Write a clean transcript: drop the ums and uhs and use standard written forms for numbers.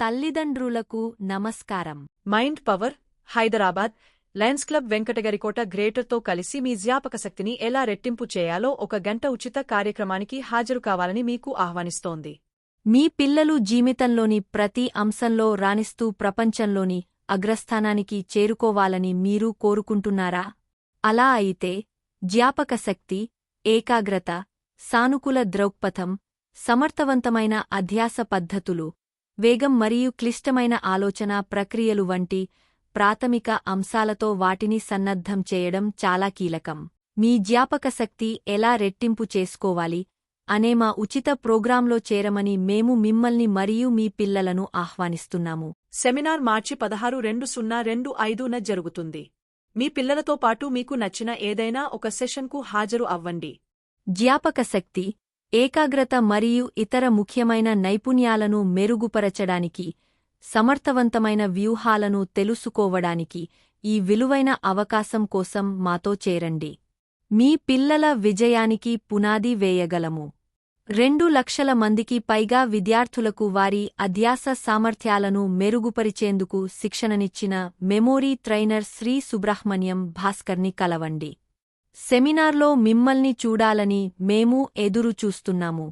తల్లిదండ్రులకు నమస్కారం. Mind power, Hyderabad, lions club Venkatagarikota గ్రేటర్తో కలిసి మీ జ్ఞాపకశక్తిని ఎలా రెట్టింపు చేయాలో 1 గంట ఉచిత కార్యక్రమానికి హాజరు కావాలని మీకు ఆహ్వానిస్తోంది. మీ పిల్లలు జీవితంలోని ప్రతి అంశంలో రాణిస్తూ ప్రపంచంలోని అగ్రస్థానానికి చేరుకోవాలని మీరు కోరుకుంటున్నారా? అలా అయితే జ్ఞాపకశక్తి, ఏకాగ్రత, సానుకూల దృక్పథం, సమర్థవంతమైన అధ్యాస పద్ధతులు, వేగం మరియు క్లిష్టమైన ఆలోచన ప్రక్రియలు వంటి ప్రాథమిక అంశాలతో వాటిని సన్నద్ధం చేయడం చాలా కీలకం. మీ జ్ఞాపకశక్తి ఎలా రెట్టింపు చేసుకోవాలి అనే మా ఉచిత ప్రోగ్రాంలో చేరమని మేము మిమ్మల్ని మరియు మీ పిల్లలను ఆహ్వానిస్తున్నాము. సెమినార్ మార్చి 16, 2025న జరుగుతుంది. మీ పిల్లలతో పాటు మీకు నచ్చిన ఏదైనా ఒక సెషన్కు హాజరు అవ్వండి. జ్ఞాపకశక్తి, ఏకాగ్రత మరియు ఇతర ముఖ్యమైన నైపుణ్యాలను మెరుగుపరచడానికి, సమర్థవంతమైన వ్యూహాలను తెలుసుకోవడానికి ఈ విలువైన అవకాశం కోసం మాతో చేరండి. మీ పిల్లల విజయానికి పునాది వేయగలము. 2 లక్షల మందికి పైగా విద్యార్థులకు వారి అధ్యాస సామర్థ్యాలను మెరుగుపరిచేందుకు శిక్షణనిచ్చిన మెమోరీ ట్రైనర్ శ్రీ సుబ్రహ్మణ్యం భాస్కర్ని కలవండి. సెమినార్లో మిమ్మల్ని చూడాలని మేము ఎదురు చూస్తున్నాము.